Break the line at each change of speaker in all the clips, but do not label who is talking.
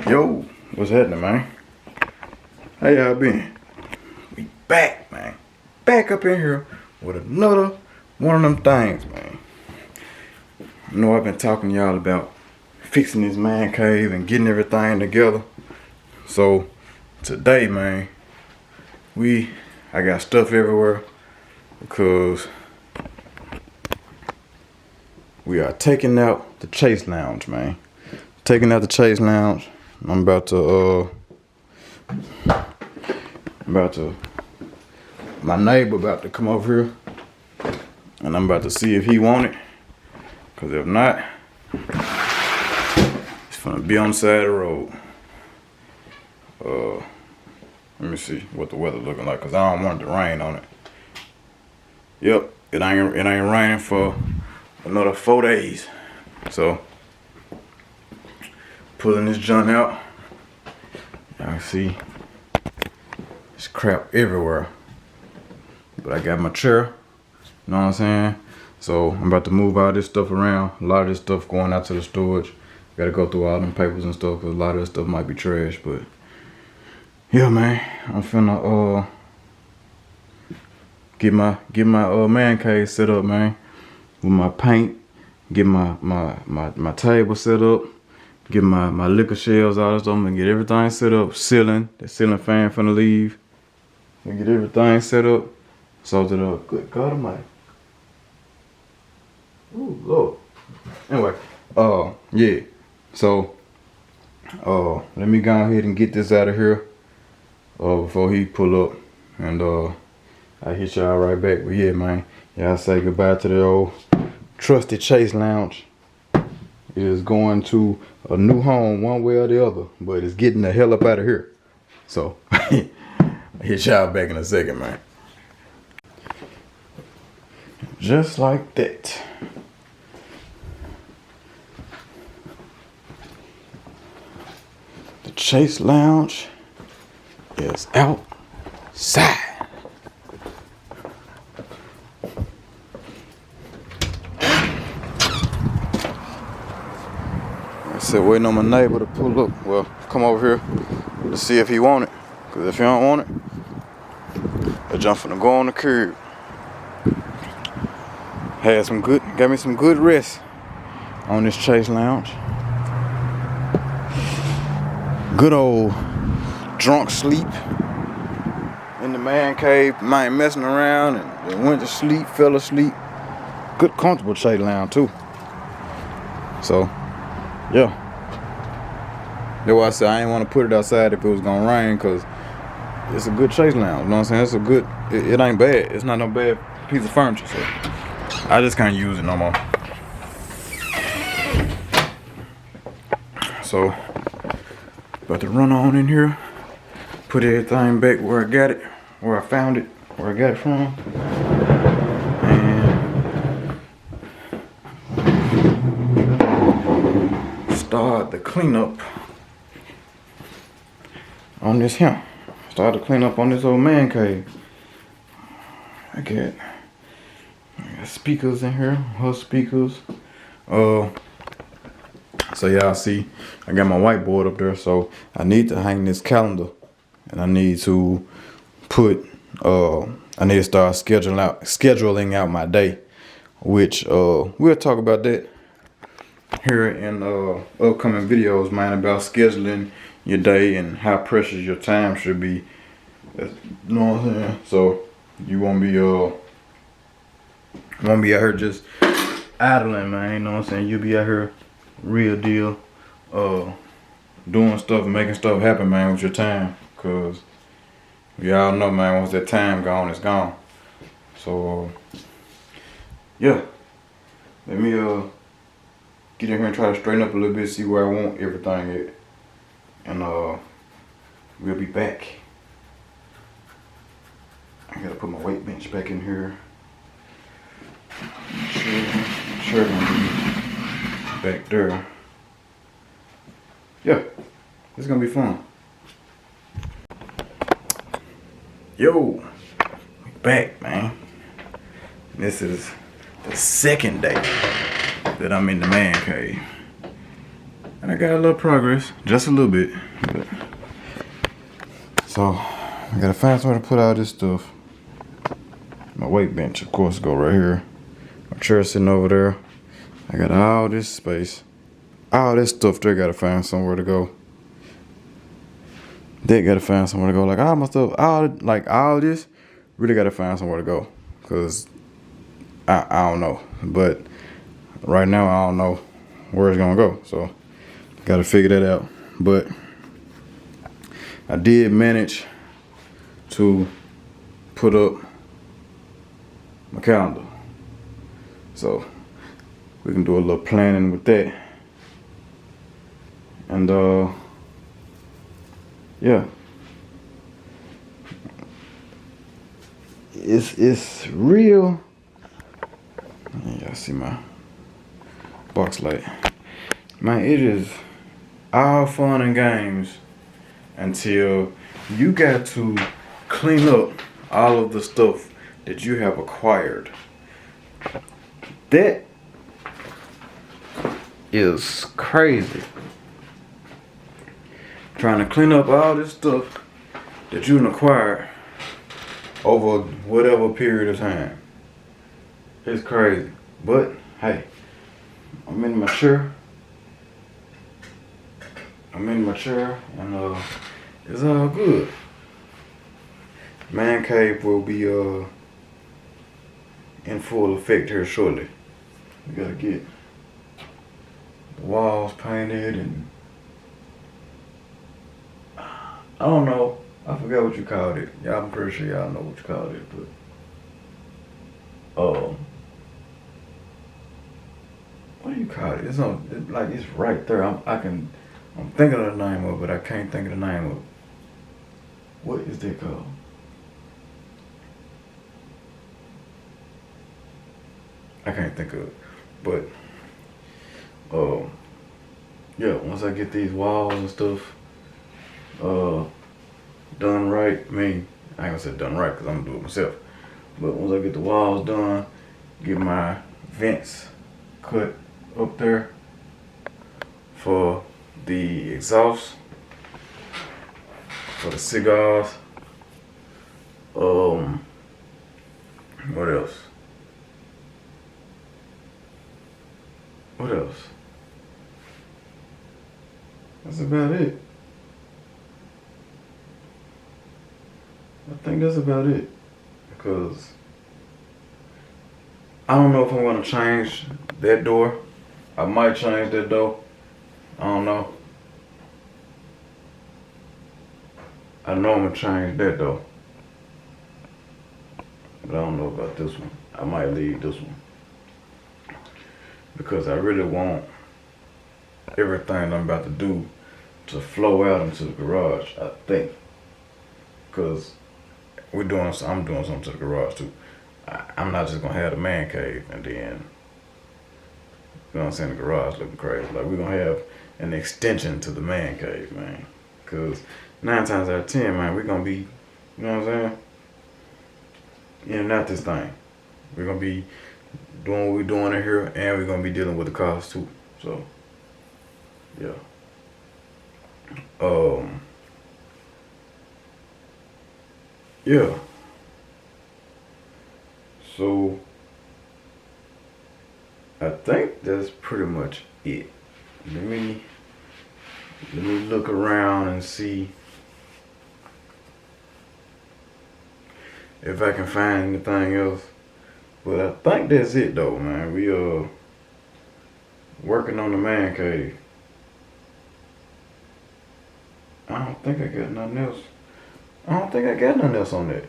Yo, what's happening, man? How y'all been? We back, man. Back up in here with another one of them things, man. I know I've been talking to y'all about fixing this man cave and getting everything together. So today, man, I got stuff everywhere because we are taking out the Chase Lounge, man. Taking out the Chase Lounge. I'm about to my neighbor about to come over here, and I'm about to see if he want it. Cause if not, it's gonna be on the side of the road. Let me see what the weather looking like, cause I don't want it to rain on it. Yep, it ain't raining for another 4 days. So pulling this junk out. Y'all can see there's crap everywhere. But I got my chair, you know what I'm saying? So I'm about to move all this stuff around. A lot of this stuff going out to the storage. Gotta go through all them papers and stuff, cause a lot of this stuff might be trash. But yeah, man, I'm finna get my man cave set up, man, with my paint. Get my table set up. Get my liquor shelves, all that stuff. I'm gonna get everything set up. Ceiling, the ceiling fan finna leave. And get everything set up. Salt it up. Good God Almighty. Ooh, Lord. Anyway, yeah. So, let me go ahead and get this out of here before he pull up, and I hit y'all right back. But yeah, man, y'all say goodbye to the old trusty Chase Lounge. It is going to a new home one way or the other, but it's getting the hell up out of here. So, I hit y'all back in a second, man. Just like that. The Chase Lounge is outside. I said waiting on my neighbor to pull up. Well, come over here to see if he want it. Cause if he don't want it, the jump finna go on the curb. Got me some good rest on this Chase Lounge. Good old drunk sleep in the man cave. Mind messing around and went to sleep, fell asleep. Good comfortable Chase Lounge too. So, yeah. That's why I said I ain't want to put it outside if it was gonna rain, cause it's a good Chase Lounge. You know what I'm saying? It's a good. It ain't bad. It's not no bad piece of furniture. So I just can't use it no more. So, about to run on in here, put everything back where I got it, where I found it, where I got it from, and start the cleanup on this here. Start to clean up on this old man cave. I got speakers in here, her speakers. So y'all see, I got my whiteboard up there, so I need to hang this calendar, and I need to put, I need to start scheduling out my day, which we'll talk about that here in upcoming videos, man, about scheduling your day and how precious your time should be. You know what I'm saying? So you won't be out here just idling, man. You know what I'm saying? You'll be out here real deal, doing stuff and making stuff happen, man, with your time. Cause y'all know, man, once that time gone, it's gone. So yeah, let me get in here and try to straighten up a little bit, see where I want everything at, and we'll be back. I gotta put my weight bench back in here. Sure back there. Yeah, it's gonna be fun. Yo, back, man. This is the second day that I'm in the man cave. I I got a little progress, just a little bit. But. So I gotta find somewhere to put all this stuff. My weight bench, of course, go right here. My chair sitting over there. I got all this space. All this stuff there gotta find somewhere to go. They gotta find somewhere to go. Like all my stuff, all this, really gotta find somewhere to go. Cause I don't know. But right now I don't know where it's gonna go. So gotta figure that out. But I did manage to put up my calendar. So we can do a little planning with that. And yeah. It's real. Y'all see my box light. Man, it is all fun and games until you got to clean up all of the stuff that you have acquired. That is crazy. Trying to clean up all this stuff that you acquired over whatever period of time. It's crazy. But hey, I'm in my chair. And it's all good. Man cave will be in full effect here shortly. We gotta get the walls painted and I don't know. I forgot what you called it. Y'all, I'm pretty sure y'all know what you called it, but what do you call it? It's right there. I'm thinking of the name of it. I can't think of the name of it. What is that called? I can't think of it. But yeah, once I get these walls and stuff done right, I ain't gonna say done right because I'm gonna do it myself. But once I get the walls done, get my vents cut up there for the exhaust, for the cigars. What else? That's about it. I think that's about it. Because I don't know if I'm gonna change that door. I might change that door. I don't know. I know I'm gonna change that door. But I don't know about this one. I might leave this one. Because I really want everything I'm about to do to flow out into the garage, I think. Because I'm doing something to the garage too. I'm not just gonna have the man cave and then, you know what I'm saying, the garage looking crazy. Like, we're gonna have an extension to the man cave, man. Because 9 times out of 10, man, we're gonna be, you know what I'm saying, in and out this thing. We're gonna be doing what we're doing in here, and we're gonna be dealing with the cost too. So, yeah. Yeah. So I think that's pretty much it. Let me look around and see if I can find anything else. But I think that's it though, man. We working on the man cave. I don't think I got nothing else. On that.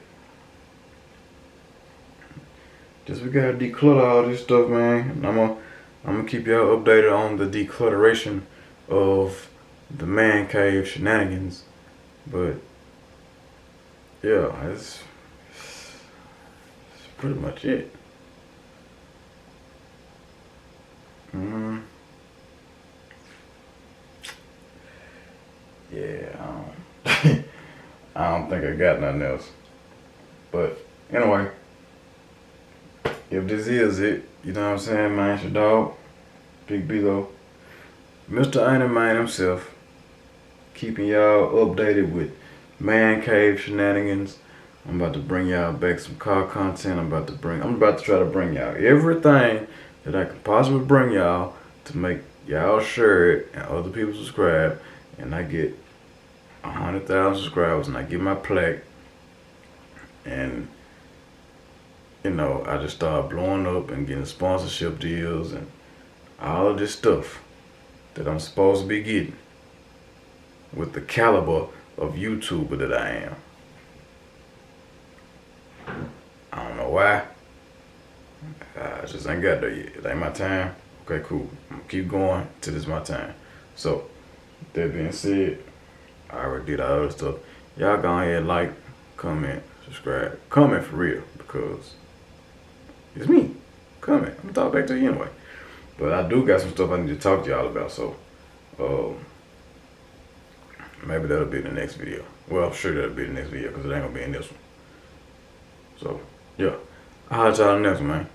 Just we gotta declutter all this stuff, man. And I'm gonna keep y'all updated on the declutteration of the man cave shenanigans. But yeah, it's pretty much it. Yeah, I don't think I got nothing else. But anyway, if this is it, you know what I'm saying, man, it's your dog, Big Belo. Mr. Iron Man himself, keeping y'all updated with man cave shenanigans. I'm about to bring y'all back some car content. I'm about to try to bring y'all everything that I can possibly bring y'all to make y'all share it and other people subscribe, and I get 100,000 subscribers and I get my plaque, and you know, I just start blowing up and getting sponsorship deals and all of this stuff that I'm supposed to be getting with the caliber of YouTuber that I am. I don't know why. I just ain't got there yet. It ain't my time. Okay, cool. I'm gonna keep going till it's my time. So, that being said, I already did all other stuff. Y'all go ahead, like, comment, subscribe. Comment for real, because it's me. Comment. I'm gonna talk back to you anyway. But I do got some stuff I need to talk to y'all about, so maybe that'll be the next video. Well, I'm sure that'll be the next video because it ain't gonna be in this one. So, yeah. I'll holler at y'all in the next one, man.